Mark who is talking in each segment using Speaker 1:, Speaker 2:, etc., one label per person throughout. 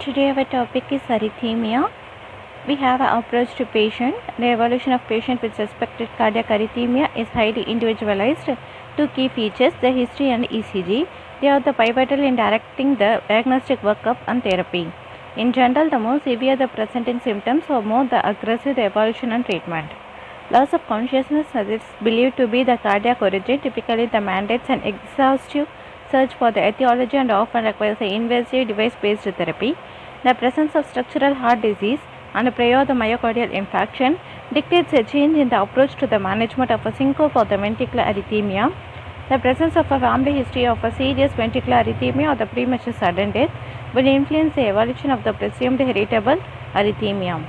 Speaker 1: Today our topic is arrhythmia. We have an approach to patient. The evolution of patient with suspected cardiac arrhythmia is highly individualized. Two key features, the history and ECG. They are the pivotal in directing the diagnostic workup and therapy. In general, the more severe the presenting symptoms or more the aggressive the evolution and treatment. Loss of consciousness is believed to be the cardiac origin. Typically, the mandates an exhaustive search for the etiology and often requires an invasive device-based therapy. The presence of structural heart disease and prior the myocardial infarction dictates a change in the approach to the management of a syncope or the ventricular arrhythmia. The presence of a family history of a serious ventricular arrhythmia or the premature sudden death will influence the evolution of the presumed heritable arrhythmia.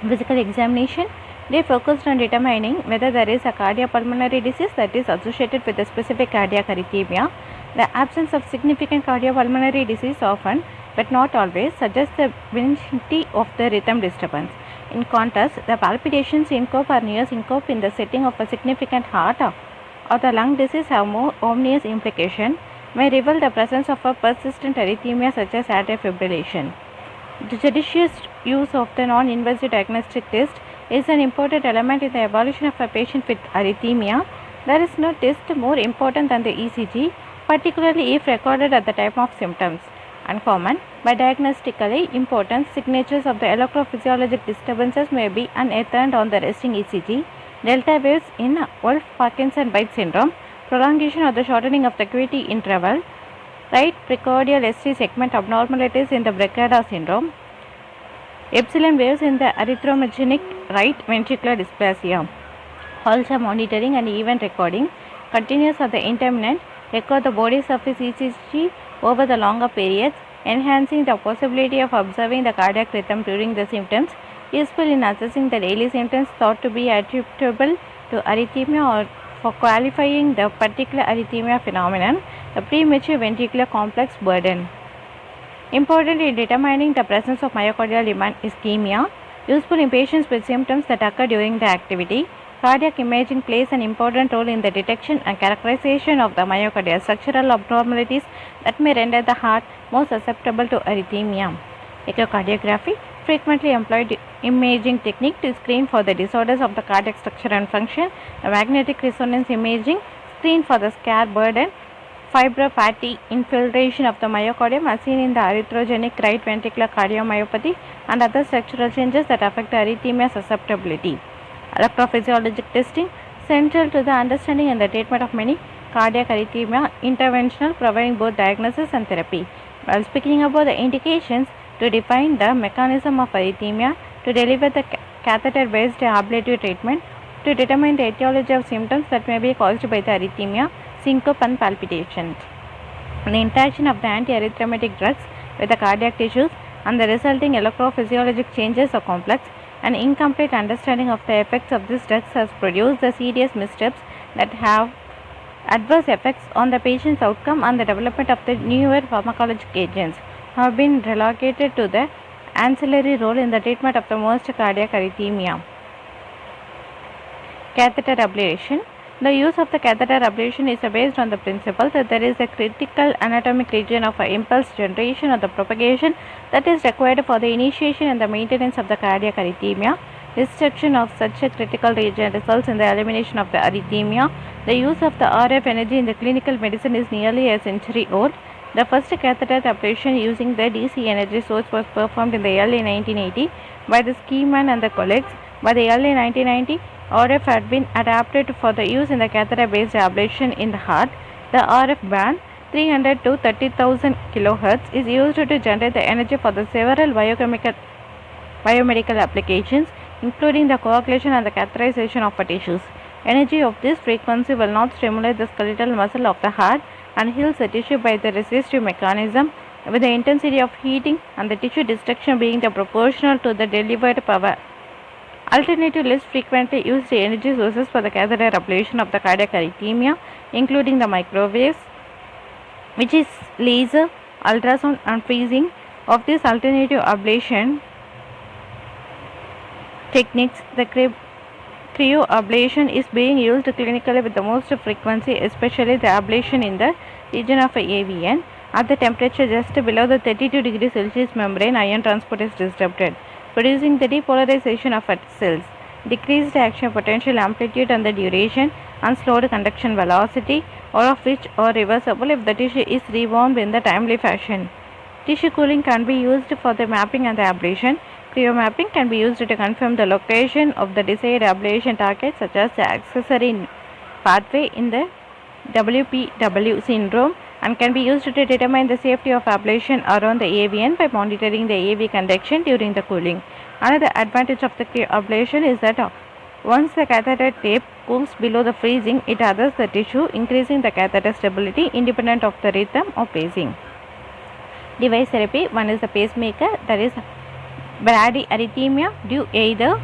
Speaker 1: Physical examination. They focused on determining whether there is a cardiopulmonary disease that is associated with a specific cardiac arrhythmia. The absence of significant cardiopulmonary disease often, but not always, suggests the benignity of the rhythm disturbance. In contrast, the palpitations, syncope or near syncope in the setting of a significant heart or the lung disease have more ominous implication, may reveal the presence of a persistent arrhythmia such as atrial fibrillation. The judicious use of the non-invasive diagnostic test is an important element in the evaluation of a patient with arrhythmia. There is no test more important than the ECG, particularly if recorded at the time of symptoms. Uncommon, but diagnostically important, signatures of the electrophysiologic disturbances may be unearthed on the resting ECG. Delta waves in Wolff-Parkinson-White syndrome, prolongation or the shortening of the QT interval, right precordial ST segment abnormalities in the Brugada syndrome, epsilon waves in the arrhythmogenic right ventricular dysplasia. Also monitoring and event recording, continuous or the intermittent, record the body surface ECG over the longer periods, enhancing the possibility of observing the cardiac rhythm during the symptoms, useful in assessing the daily symptoms thought to be attributable to arrhythmia or for qualifying the particular arrhythmia phenomenon, the premature ventricular complex burden. Important in determining the presence of myocardial ischemia, useful in patients with symptoms that occur during the activity. Cardiac imaging plays an important role in the detection and characterization of the myocardial structural abnormalities that may render the heart more susceptible to arrhythmia. Echocardiography, frequently employed imaging technique to screen for the disorders of the cardiac structure and function. The magnetic resonance imaging screen for the scar burden, fibrofatty infiltration of the myocardium as seen in the arrhythmogenic right ventricular cardiomyopathy and other structural changes that affect the arrhythmia susceptibility. Electrophysiologic testing, central to the understanding and the treatment of many cardiac arrhythmia, interventional, providing both diagnosis and therapy. While speaking about the indications, to define the mechanism of arrhythmia, to deliver the catheter-based ablative treatment, to determine the etiology of symptoms that may be caused by the arrhythmia, syncope and palpitations. The interaction of the antiarrhythmic drugs with the cardiac tissues and the resulting electrophysiologic changes are complex. An incomplete understanding of the effects of these drugs has produced the serious missteps that have adverse effects on the patient's outcome and the development of the newer pharmacologic agents have been relegated to the ancillary role in the treatment of the most cardiac arrhythmia. Catheter ablation. The use of the catheter ablation is based on the principle that there is a critical anatomic region of impulse generation or the propagation that is required for the initiation and the maintenance of the cardiac arrhythmia. Destruction of such a critical region results in the elimination of the arrhythmia. The use of the RF energy in the clinical medicine is nearly a century old. The first catheter ablation using the DC energy source was performed in the early 1980 by the Skiman and the colleagues. By the early 1990, RF had been adapted for the use in the catheter-based ablation in the heart. The RF band 300 to 30,000 kHz is used to generate the energy for the several biomedical applications, including the coagulation and the catheterization of tissues. Energy of this frequency will not stimulate the skeletal muscle of the heart and heals the tissue by the resistive mechanism, with the intensity of heating and the tissue destruction being the proportional to the delivered power. Alternative less frequently used energy sources for the catheter ablation of the cardiac arrhythmia, including the microwaves, which is laser, ultrasound and freezing. Of this alternative ablation techniques, the cryoablation is being used clinically with the most frequency, especially the ablation in the region of AVN. At the temperature just below the 32 degrees Celsius membrane, ion transport is disrupted, producing the depolarization of cells, decreased action potential, amplitude and the duration, and slowed conduction velocity, all of which are reversible if the tissue is rewound in the timely fashion. Tissue cooling can be used for the mapping and the ablation. Cryomapping can be used to confirm the location of the desired ablation target, such as the accessory pathway in the WPW syndrome, and can be used to determine the safety of ablation around the AVN by monitoring the AV conduction during the cooling. Another advantage of the cryoablation is that once the catheter tape cools below the freezing, it adheres the tissue, increasing the catheter stability independent of the rhythm or pacing. Device therapy. One is the pacemaker, that is bradyarrhythmia due either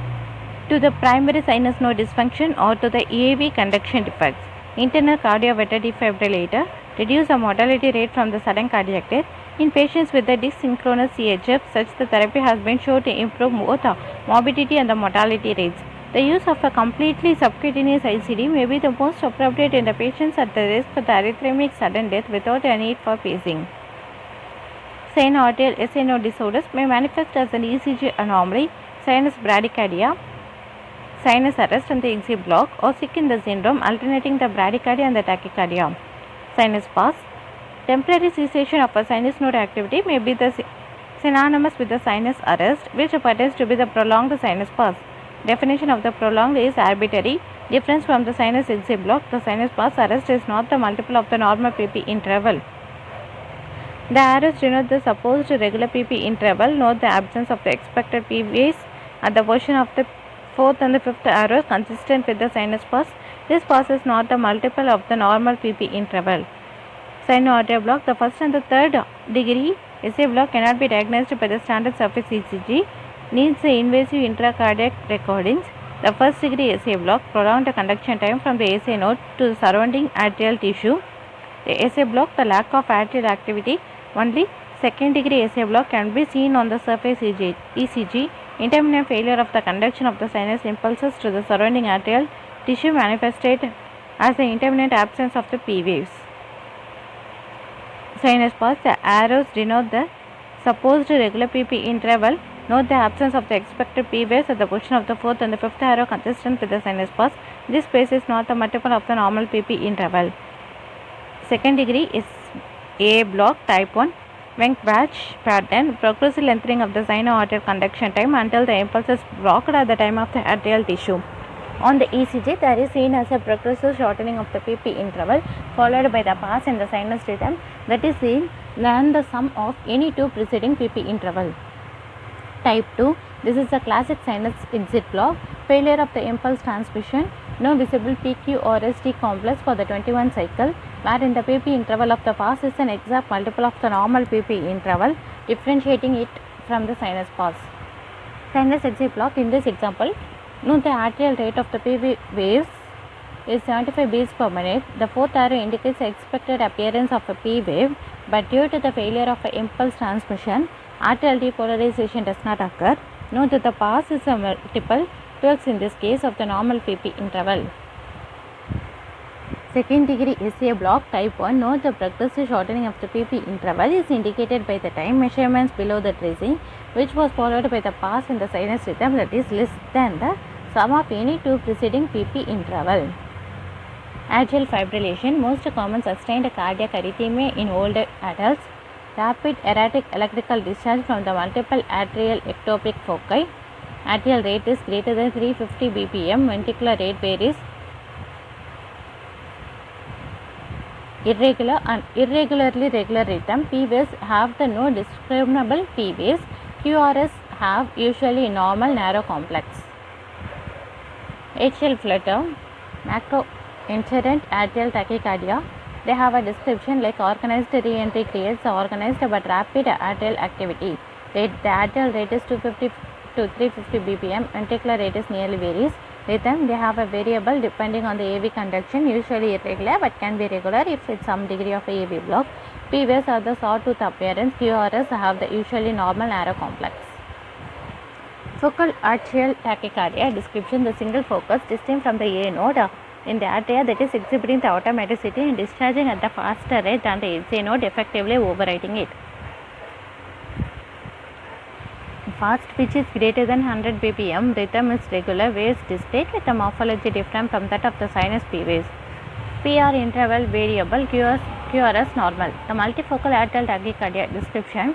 Speaker 1: to the primary sinus node dysfunction or to the AV conduction defects. Internal cardioverter defibrillator reduce the mortality rate from the sudden cardiac death. In patients with the dysynchronous CHF, such the therapy has been shown to improve both the morbidity and the mortality rates. The use of a completely subcutaneous ICD may be the most appropriate in the patients at the risk for the arrhythmic sudden death without a need for pacing. Sinoatrial SA node disorders may manifest as an ECG anomaly, sinus bradycardia, sinus arrest and the exit block, or sick in the syndrome alternating the bradycardia and the tachycardia. Sinus pause. Temporary cessation of a sinus node activity may be synonymous with the sinus arrest, which appears to be the prolonged sinus pause. Definition of the prolonged is arbitrary. Difference from the sinus exit block, the sinus pause arrest is not the multiple of the normal PP interval. The arrows denote the supposed regular PP interval. Note the absence of the expected P waves at the position of the fourth and the fifth arrows consistent with the sinus pause. This pause is not the multiple of the normal PP interval. Sinoatrial block. The first and the third degree SA block cannot be diagnosed by the standard surface ECG. Needs the invasive intracardiac recordings. The first degree SA block prolonged the conduction time from the SA node to the surrounding atrial tissue. The SA block, the lack of atrial activity. Only second degree SA block can be seen on the surface ECG. Intermittent failure of the conduction of the sinus impulses to the surrounding atrial tissue manifested as the intermittent absence of the P waves. Sinus pause. The arrows denote the supposed regular PP interval. Note the absence of the expected P waves at the position of the fourth and the fifth arrow consistent with the sinus pause. This space is not the multiple of the normal PP interval. Second degree is A block type 1. Wenck-Batch pattern. Progressive lengthening of the sinoatrial conduction time until the impulse is blocked at the time of the atrial tissue. On the ECG, there is seen as a progressive shortening of the PP interval followed by the pause in the sinus rhythm that is seen than the sum of any two preceding PP interval. Type 2. This is a classic sinus exit block. Failure of the impulse transmission. No visible PQ or ST complex for the 21 cycle, wherein the PP interval of the pause is an exact multiple of the normal PP interval, differentiating it from the sinus pause. Sinus exit block. In this example, note the atrial rate of the PV waves is 75 beats per minute. The fourth arrow indicates the expected appearance of a P wave, but due to the failure of a impulse transmission, atrial depolarization does not occur. Note that the pause is a multiple 2x in this case of the normal PP interval. Second degree SA block type 1. Note the progressive shortening of the PP interval is indicated by the time measurements below the tracing, which was followed by the pause in the sinus rhythm that is less than the sum of any two preceding PP interval. Atrial fibrillation. Most common sustained cardiac arrhythmia in older adults. Rapid erratic electrical discharge from the multiple atrial ectopic foci. Atrial rate is greater than 350 bpm. Ventricular rate varies. Irregular and irregularly regular rhythm. P waves have the no discriminable P waves. QRS have usually normal narrow complex. Atrial flutter. Macroincident atrial tachycardia. They have a description like organized re-entry creates organized but rapid atrial activity. The atrial rate is 250 to 350 bpm. Ventricular rate is nearly varies. Rhythm, they have a variable depending on the AV conduction, usually irregular but can be regular if it's some degree of AV block. P waves are the sawtooth appearance. QRS have the usually normal narrow complex. Focal atrial tachycardia description. The single focus distinct from the A node in the atria that is exhibiting the automaticity and discharging at the faster rate than the SA node, effectively overriding it. Fast pitch is greater than 100 bpm, rhythm is regular, waves discrete with a morphology different from that of the sinus P waves. PR interval variable, QRS normal. The multifocal atrial tachycardia description,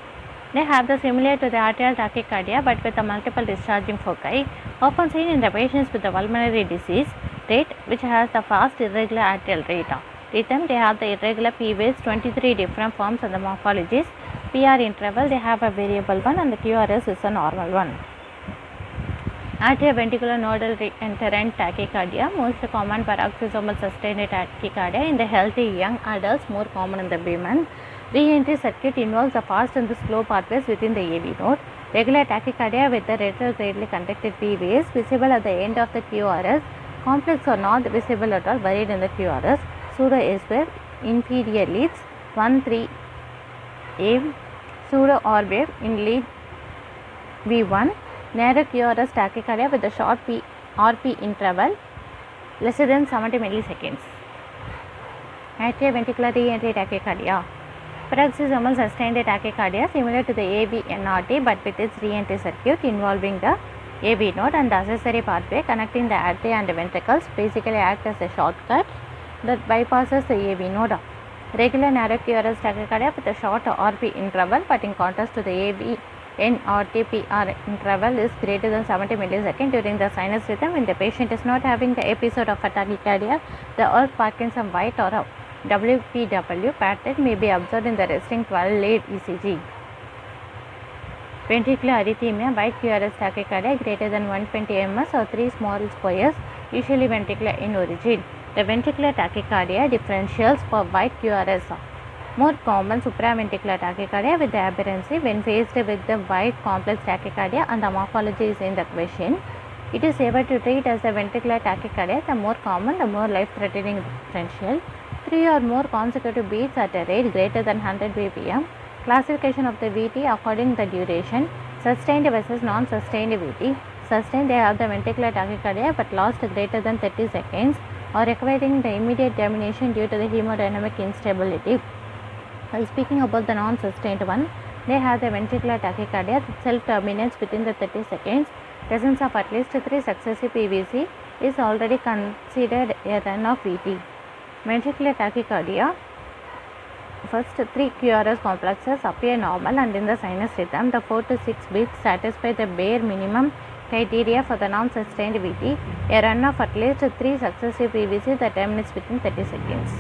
Speaker 1: they have the similar to the atrial tachycardia but with a multiple discharging foci, often seen in the patients with the pulmonary disease. Rate, which has the fast irregular atrial rate. Rhythm, they have the irregular P waves, 23 different forms and the morphologies. PR interval, they have a variable one and the QRS is a normal one. Atrioventricular nodal enterant tachycardia, most common paroxysmal sustained tachycardia in the healthy young adults, more common in the women. Re-entry circuit involves the fast and the slow pathways within the AV node. Regular tachycardia with the retrogradely conducted P waves visible at the end of the QRS. Complex or not visible at all, buried in the QRS. Pseudo S wave, inferior leads, 1-3 A, pseudo R wave in lead V1. Narrow QRS tachycardia with a short RP interval lesser than 70 milliseconds. Atrioventricular re-entry tachycardia. Paroxysmal sustained tachycardia similar to the AV-NRT but with its re-entry circuit involving the AV node and the accessory pathway connecting the atria and the ventricles, basically act as a shortcut that bypasses the AV node. Regular narrow QRS tachycardia with a short RP interval, but in contrast to the AV-NRT, PR interval is greater than 70 milliseconds during the sinus rhythm. When the patient is not having the episode of a tachycardia, the Wolff-Parkinson-White or a WPW pattern may be observed in the resting 12-lead ECG. Ventricular arrhythmia, white QRS tachycardia greater than 120 ms or 3 small squares, usually ventricular in origin. The ventricular tachycardia differentials for white QRS. More common supraventricular tachycardia with the aberrancy when faced with the white complex tachycardia and the morphology is in the question. It is able to treat as a ventricular tachycardia. The more common, the more life-threatening differential. 3 or more consecutive beats at a rate greater than 100 bpm. Classification of the VT according to the duration. Sustained versus non-sustained VT. Sustained, they have the ventricular tachycardia but lost greater than 30 seconds or requiring the immediate termination due to the hemodynamic instability. While speaking about the non-sustained one, they have the ventricular tachycardia that self-terminates within the 30 seconds. Presence of at least 3 successive PVC is already considered a run of VT. Ventricular tachycardia, first 3 QRS complexes appear normal and in the sinus rhythm, the 4 to 6 beats satisfy the bare minimum criteria for the non-sustained VT, a run of at least 3 successive PVC that terminates within 30 seconds.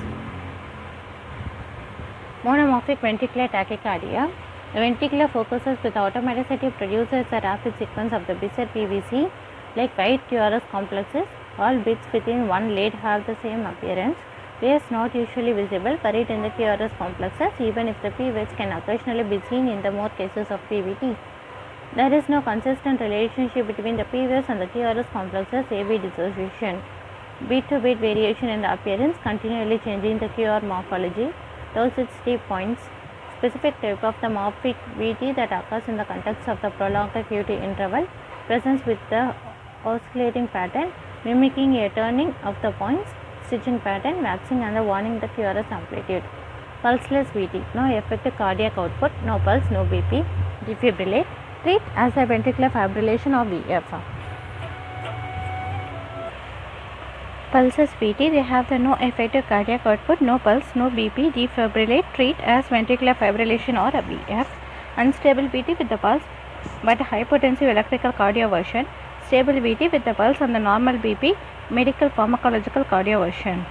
Speaker 1: Monomorphic ventricular tachycardia. The ventricular focuses with automaticity produces a rapid sequence of the bizarre PVC like white QRS complexes. All bits within one lead have the same appearance. Waves not usually visible buried in the QRS complexes, even if the P waves can occasionally be seen in the more cases of PVT. There is no consistent relationship between the P waves and the QRS complexes AV dissociation. Beat-to-beat variation in the appearance, continually changing the QR morphology, toxicity points, specific type of the morphic VT that occurs in the context of the prolonged QT interval, presence with the oscillating pattern, mimicking a turning of the points, stitching pattern, waxing and the warning the QRS amplitude. Pulseless VT, no effective cardiac output, no pulse, no BP, defibrillate, treat as a ventricular fibrillation or VF. Pulseless VT, they have the no effective cardiac output, no pulse, no BP, defibrillate, treat as ventricular fibrillation or a VF. Unstable VT with the pulse but hypotensive electrical cardioversion, stable VT with the pulse and the normal BP, medical pharmacological cardioversion.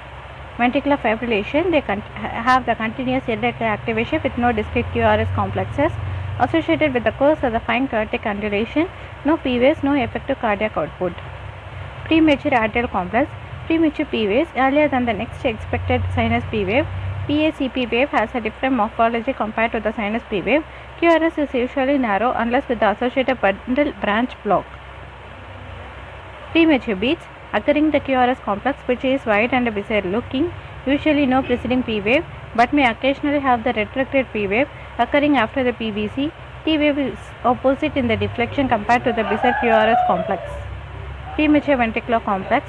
Speaker 1: Ventricular fibrillation, they have the continuous irregular activation with no discrete QRS complexes associated with the course of the fine cardiac undulation, no P waves, no effective cardiac output. Premature atrial complex, premature P waves earlier than the next expected sinus P wave. PACP wave has a different morphology compared to the sinus P wave. QRS is usually narrow unless with the associated bundle branch block. Premature beats occurring the QRS complex which is wide and bizarre looking, usually no preceding P wave but may occasionally have the retrograde P wave occurring after the PVC. T wave is opposite in the deflection compared to the bizarre QRS complex. Premature ventricular complex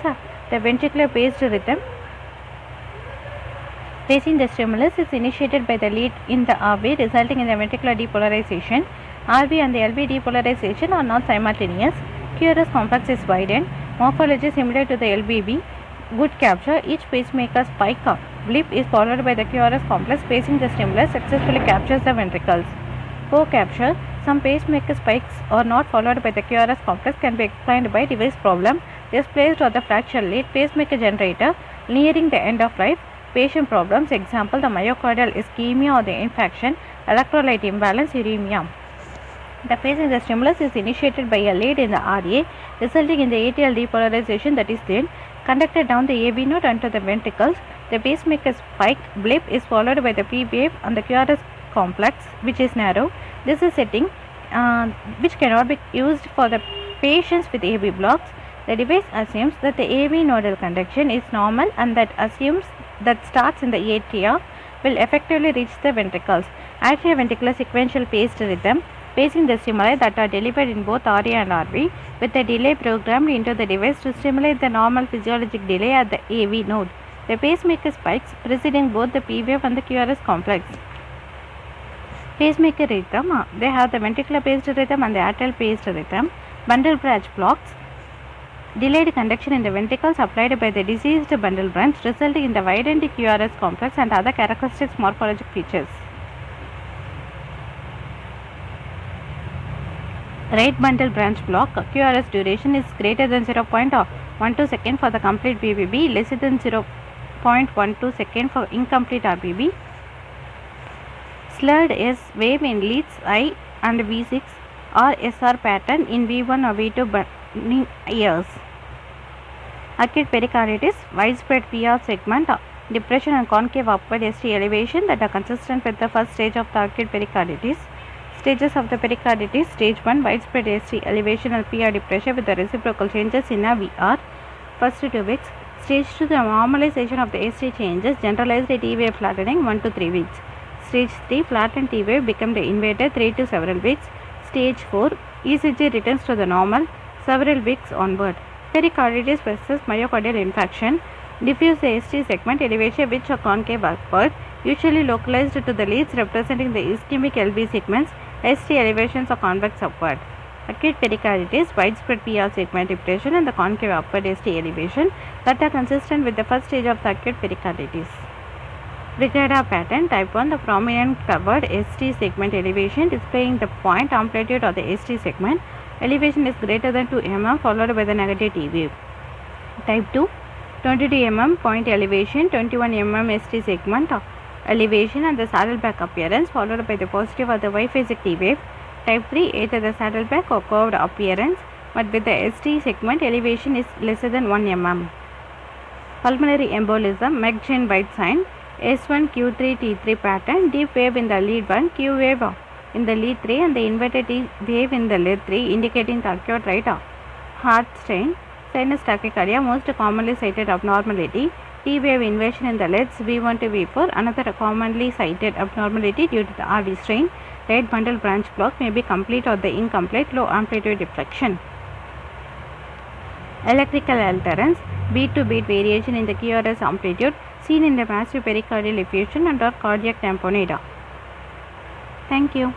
Speaker 1: The ventricular paced rhythm pacing the stimulus is initiated by the lead in the RV, resulting in the ventricular depolarization. RV and the LV depolarization are not simultaneous. QRS complex is widened. Morphology similar to the LVB. Good capture. Each pacemaker spike blip is followed by the QRS complex pacing the stimulus successfully captures the ventricles. Poor capture. Some pacemaker spikes are not followed by the QRS complex can be explained by device problem, displaced or the fracture lead, pacemaker generator nearing the end of life, patient problems, example the myocardial ischemia or the infarction, electrolyte imbalance, uremia. The pacing the stimulus is initiated by a lead in the RA, resulting in the atrial depolarization that is then conducted down the AV node onto the ventricles. The pacemaker spike blip is followed by the P wave and the QRS complex, which is narrow. This is setting which cannot be used for the patients with AV blocks. The device assumes that the AV nodal conduction is normal and that assumes that starts in the atria will effectively reach the ventricles. Atrioventricular sequential paced rhythm pacing the stimuli that are delivered in both RA and RV with a delay programmed into the device to stimulate the normal physiologic delay at the AV node. The pacemaker spikes preceding both the P wave and the QRS complex. Pacemaker rhythm, they have the ventricular paced rhythm and the atrial paced rhythm. Bundle branch blocks, delayed conduction in the ventricles applied by the diseased bundle branch, resulting in the widened QRS complex and other characteristic morphologic features. Right bundle branch block, QRS duration is greater than 0.12 second for the complete BBB, less than 0.12 second for incomplete RBB. Slurred S wave in leads I and V6 or SR pattern in V1 or V2 burning ears. Acute pericarditis, widespread PR segment, depression and concave upward ST elevation that are consistent with the first stage of the acute pericarditis. Stages of the pericarditis, stage 1, widespread ST elevation and PR depression with the reciprocal changes in a VR. First 2 weeks. Stage 2, the normalization of the ST changes, generalized T wave flattening 1 to 3 weeks. Stage 3, flattened T wave become the inverted 3 to several weeks. Stage 4, ECG returns to the normal several weeks onward. Pericarditis versus myocardial infarction. Diffuse ST segment elevation which are concave upward, usually localized to the leads representing the ischemic LV segments. ST elevations are convex upward. Acute pericarditis, widespread PR segment depression and the concave upward ST elevation that are consistent with the first stage of the acute pericarditis. Brigada pattern type 1, the prominent covered ST segment elevation displaying the point amplitude of the ST segment. Elevation is greater than 2 mm followed by the negative T wave. Type 2, 22 mm point elevation, 21 mm ST segment elevation and the saddleback appearance followed by the positive or the biphasic T wave. Type 3, either the saddleback or curved appearance but with the ST segment elevation is lesser than 1 mm. Pulmonary embolism, Meg-Chen White sign, S1 Q3 T3 pattern, deep wave in the lead 1, Q wave in the lead 3 and the inverted T wave in the lead 3 indicating the acute right heart strain. Sinus tachycardia, most commonly cited abnormality. T wave inversion in the leads V1 to V4, another commonly cited abnormality due to the RV strain. Right bundle branch block may be complete or the incomplete, low amplitude deflection. Electrical alterance, beat to beat variation in the QRS amplitude seen in the massive pericardial effusion and or cardiac tamponade. Thank you.